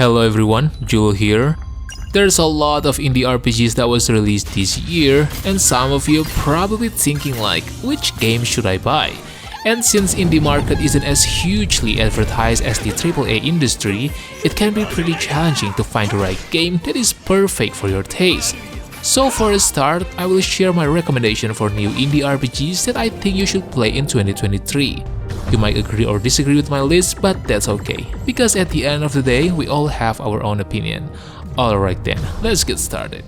Hello everyone, Jewel here. There's a lot of indie RPGs that was released this year, and some of you are probably thinking like, which game should I buy? And since indie market isn't as hugely advertised as the AAA industry, it can be pretty challenging to find the right game that is perfect for your taste. So for a start, I will share my recommendation for new indie RPGs that I think you should play in 2023. You might agree or disagree with my list, but that's okay, because at the end of the day, we all have our own opinion. Alright then, let's get started.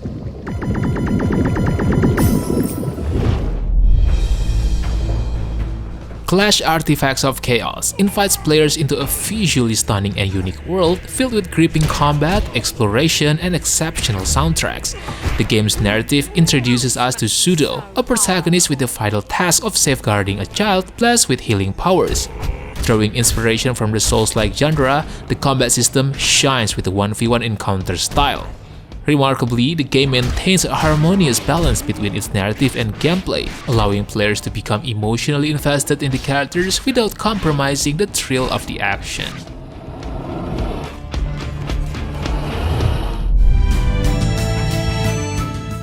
Clash Artifacts of Chaos invites players into a visually stunning and unique world filled with gripping combat, exploration, and exceptional soundtracks. The game's narrative introduces us to Pseudo, a protagonist with the vital task of safeguarding a child blessed with healing powers. Drawing inspiration from the Souls-like genre, the combat system shines with a 1v1 encounter style. Remarkably, the game maintains a harmonious balance between its narrative and gameplay, allowing players to become emotionally invested in the characters without compromising the thrill of the action.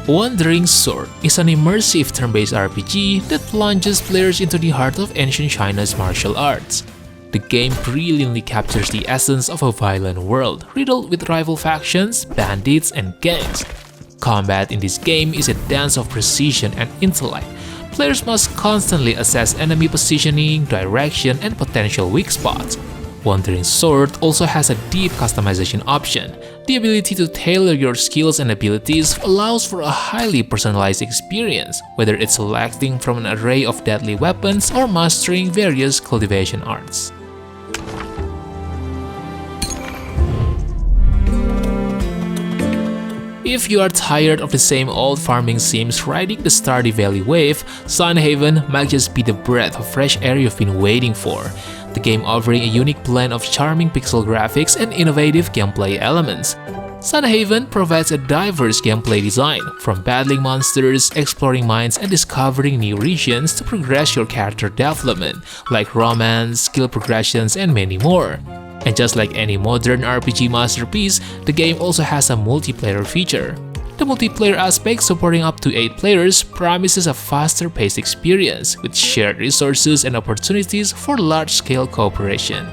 Wandering Sword is an immersive turn-based RPG that plunges players into the heart of ancient China's martial arts. The game brilliantly captures the essence of a violent world, riddled with rival factions, bandits, and gangs. Combat in this game is a dance of precision and intellect. Players must constantly assess enemy positioning, direction, and potential weak spots. Wandering Sword also has a deep customization option. The ability to tailor your skills and abilities allows for a highly personalized experience, whether it's selecting from an array of deadly weapons or mastering various cultivation arts. If you are tired of the same old farming sims riding the Stardew Valley wave, Sunhaven might just be the breath of fresh air you've been waiting for. The game offering a unique blend of charming pixel graphics and innovative gameplay elements. Sunhaven provides a diverse gameplay design, from battling monsters, exploring mines, and discovering new regions to progress your character development, like romance, skill progressions, and many more. And just like any modern RPG masterpiece, the game also has a multiplayer feature. The multiplayer aspect, supporting up to 8 players, promises a faster-paced experience with shared resources and opportunities for large-scale cooperation.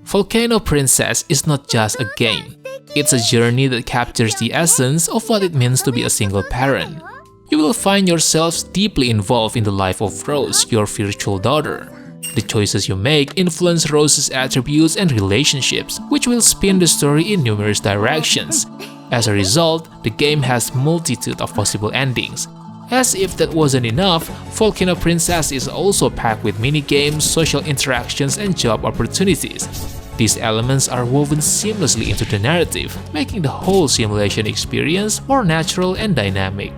Volcano Princess is not just a game. It's a journey that captures the essence of what it means to be a single parent. You will find yourselves deeply involved in the life of Rose, your virtual daughter. The choices you make influence Rose's attributes and relationships, which will spin the story in numerous directions. As a result, the game has a multitude of possible endings. As if that wasn't enough, Volcano Princess is also packed with mini-games, social interactions, and job opportunities. These elements are woven seamlessly into the narrative, making the whole simulation experience more natural and dynamic.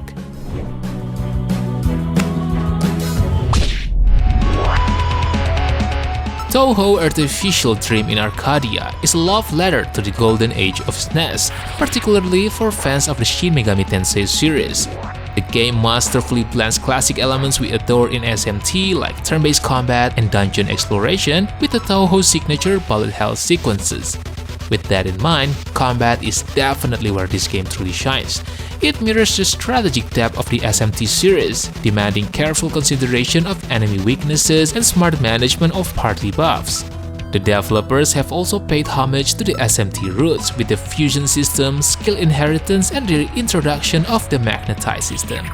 Touhou Artificial Dream in Arcadia is a love letter to the golden age of SNES, particularly for fans of the Shin Megami Tensei series. The game masterfully blends classic elements we adore in SMT like turn-based combat and dungeon exploration with the Touhou signature bullet hell sequences. With that in mind, combat is definitely where this game truly shines. It mirrors the strategic depth of the SMT series, demanding careful consideration of enemy weaknesses and smart management of party buffs. The developers have also paid homage to the SMT roots with the fusion system, skill inheritance, and the introduction of the magnetize system.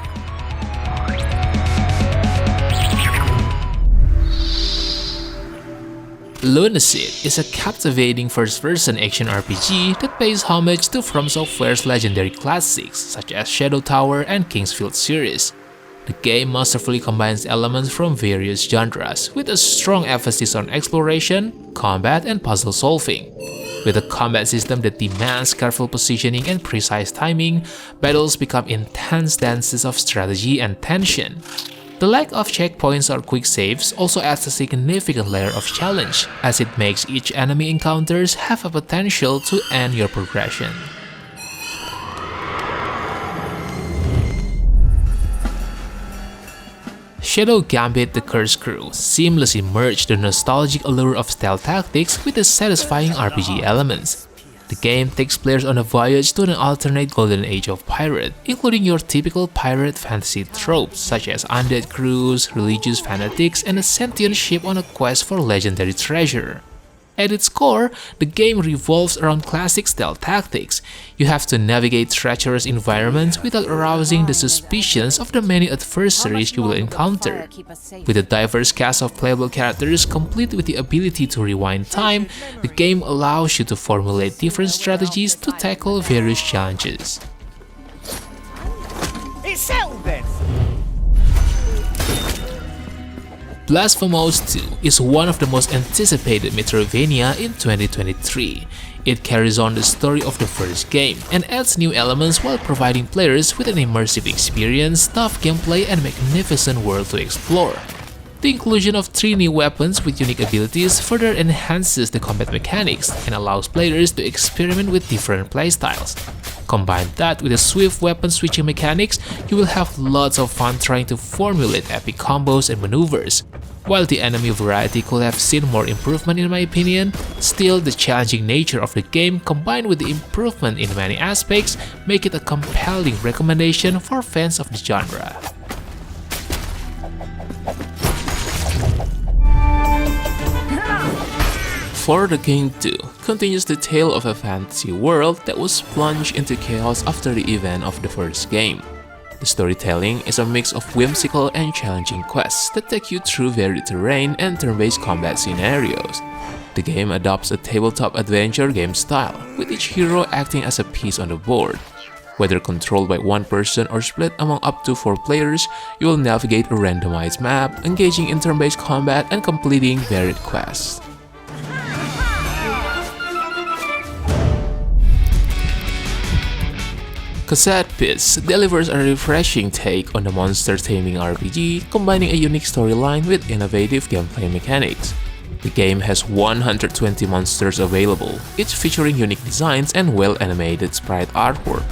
Lunacid is a captivating first-person action RPG that pays homage to From Software's legendary classics such as Shadow Tower and Kingsfield series. The game masterfully combines elements from various genres, with a strong emphasis on exploration, combat, and puzzle solving. With a combat system that demands careful positioning and precise timing, battles become intense dances of strategy and tension. The lack of checkpoints or quick saves also adds a significant layer of challenge, as it makes each enemy encounters have a potential to end your progression. Shadow Gambit the Cursed Crew seamlessly merged the nostalgic allure of stealth tactics with the satisfying RPG elements. The game takes players on a voyage to an alternate golden age of pirate, including your typical pirate fantasy tropes such as undead crews, religious fanatics, and a sentient ship on a quest for legendary treasure. At its core, the game revolves around classic stealth tactics. You have to navigate treacherous environments without arousing the suspicions of the many adversaries you will encounter. With a diverse cast of playable characters complete with the ability to rewind time, the game allows you to formulate different strategies to tackle various challenges. It's settled then! Blasphemous 2 is one of the most anticipated Metroidvania in 2023. It carries on the story of the first game and adds new elements while providing players with an immersive experience, tough gameplay, and magnificent world to explore. The inclusion of 3 new weapons with unique abilities further enhances the combat mechanics and allows players to experiment with different playstyles. Combine that with the swift weapon switching mechanics, you will have lots of fun trying to formulate epic combos and maneuvers. While the enemy variety could have seen more improvement in my opinion, still the challenging nature of the game combined with the improvement in many aspects make it a compelling recommendation for fans of the genre. For the King 2 continues the tale of a fantasy world that was plunged into chaos after the event of the first game. The storytelling is a mix of whimsical and challenging quests that take you through varied terrain and turn-based combat scenarios. The game adopts a tabletop adventure game style, with each hero acting as a piece on the board. Whether controlled by one person or split among up to 4 players, you will navigate a randomized map, engaging in turn-based combat and completing varied quests. Cassette delivers a refreshing take on the monster taming RPG, combining a unique storyline with innovative gameplay mechanics. The game has 120 monsters available, each featuring unique designs and well-animated sprite artwork.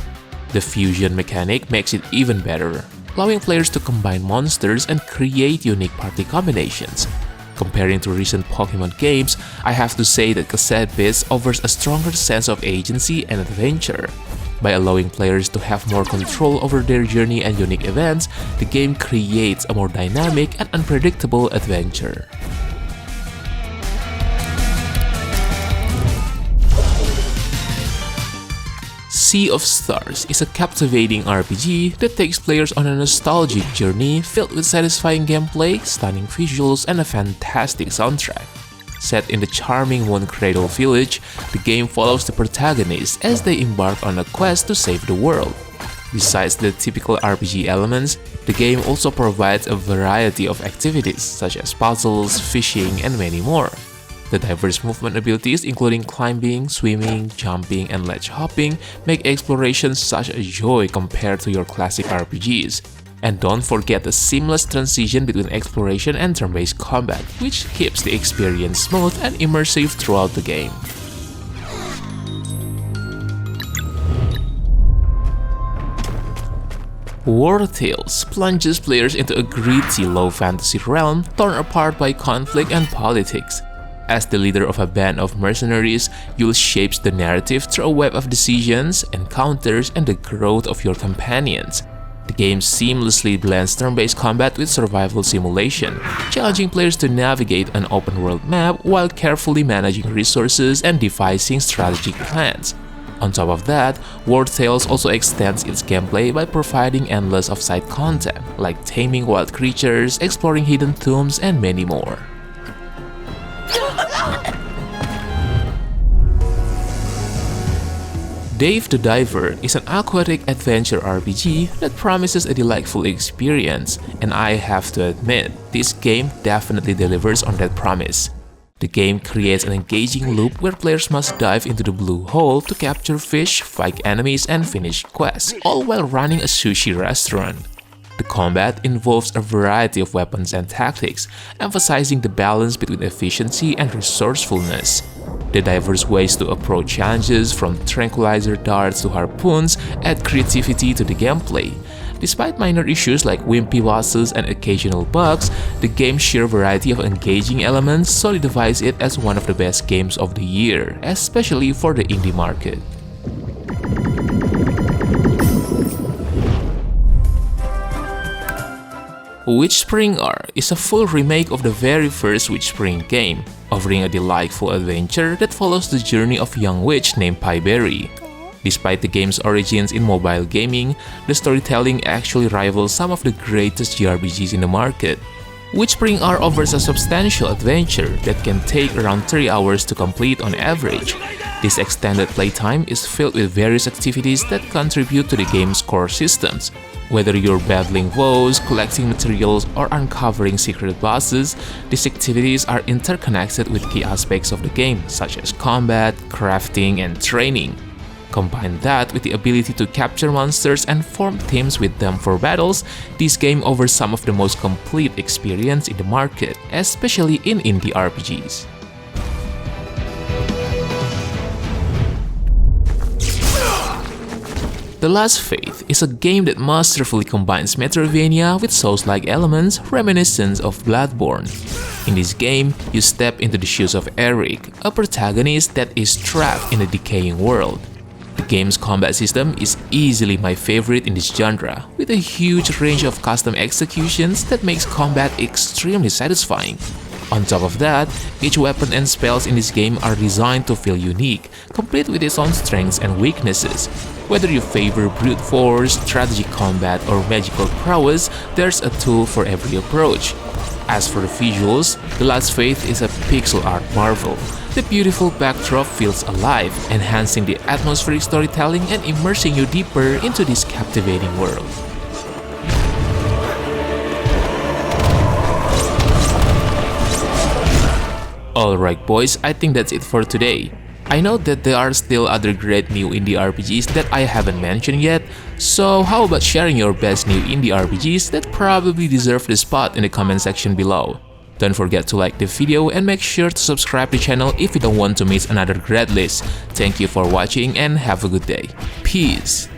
The fusion mechanic makes it even better, allowing players to combine monsters and create unique party combinations. Comparing to recent Pokemon games, I have to say that Cassette offers a stronger sense of agency and adventure. By allowing players to have more control over their journey and unique events, the game creates a more dynamic and unpredictable adventure. Sea of Stars is a captivating RPG that takes players on a nostalgic journey filled with satisfying gameplay, stunning visuals, and a fantastic soundtrack. Set in the charming Moon Cradle village, the game follows the protagonists as they embark on a quest to save the world. Besides the typical RPG elements, the game also provides a variety of activities such as puzzles, fishing, and many more. The diverse movement abilities including climbing, swimming, jumping, and ledge hopping make exploration such a joy compared to your classic RPGs. And don't forget the seamless transition between exploration and turn-based combat, which keeps the experience smooth and immersive throughout the game. Wartales plunges players into a gritty low fantasy realm torn apart by conflict and politics. As the leader of a band of mercenaries, you'll shape the narrative through a web of decisions, encounters, and the growth of your companions. The game seamlessly blends turn-based combat with survival simulation, challenging players to navigate an open-world map while carefully managing resources and devising strategic plans. On top of that, Wartales also extends its gameplay by providing endless off-site content, like taming wild creatures, exploring hidden tombs, and many more. Dave the Diver is an aquatic adventure RPG that promises a delightful experience, and I have to admit, this game definitely delivers on that promise. The game creates an engaging loop where players must dive into the blue hole to capture fish, fight enemies, and finish quests, all while running a sushi restaurant. The combat involves a variety of weapons and tactics, emphasizing the balance between efficiency and resourcefulness. The diverse ways to approach challenges, from tranquilizer darts to harpoons, add creativity to the gameplay. Despite minor issues like wimpy bosses and occasional bugs, the game's sheer variety of engaging elements solidifies it as one of the best games of the year, especially for the indie market. Witchspring R is a full remake of the very first Witchspring game, offering a delightful adventure that follows the journey of a young witch named Piberry. Despite the game's origins in mobile gaming, the storytelling actually rivals some of the greatest JRPGs in the market. Witchspring R offers a substantial adventure that can take around 30 hours to complete on average. This extended playtime is filled with various activities that contribute to the game's core systems. Whether you're battling foes, collecting materials, or uncovering secret bosses, these activities are interconnected with key aspects of the game, such as combat, crafting, and training. Combine that with the ability to capture monsters and form teams with them for battles, this game offers some of the most complete experience in the market, especially in indie RPGs. The Last Faith is a game that masterfully combines Metroidvania with Souls-like elements reminiscent of Bloodborne. In this game, you step into the shoes of Eric, a protagonist that is trapped in a decaying world. The game's combat system is easily my favorite in this genre, with a huge range of custom executions that makes combat extremely satisfying. On top of that, each weapon and spells in this game are designed to feel unique, complete with its own strengths and weaknesses. Whether you favor brute force, strategic combat, or magical prowess, there's a tool for every approach. As for the visuals, The Last Faith is a pixel art marvel. The beautiful backdrop feels alive, enhancing the atmospheric storytelling and immersing you deeper into this captivating world. Alright boys, I think that's it for today. I know that there are still other great new indie RPGs that I haven't mentioned yet, so how about sharing your best new indie RPGs that probably deserve the spot in the comment section below. Don't forget to like the video and make sure to subscribe to the channel if you don't want to miss another great list. Thank you for watching and have a good day. Peace!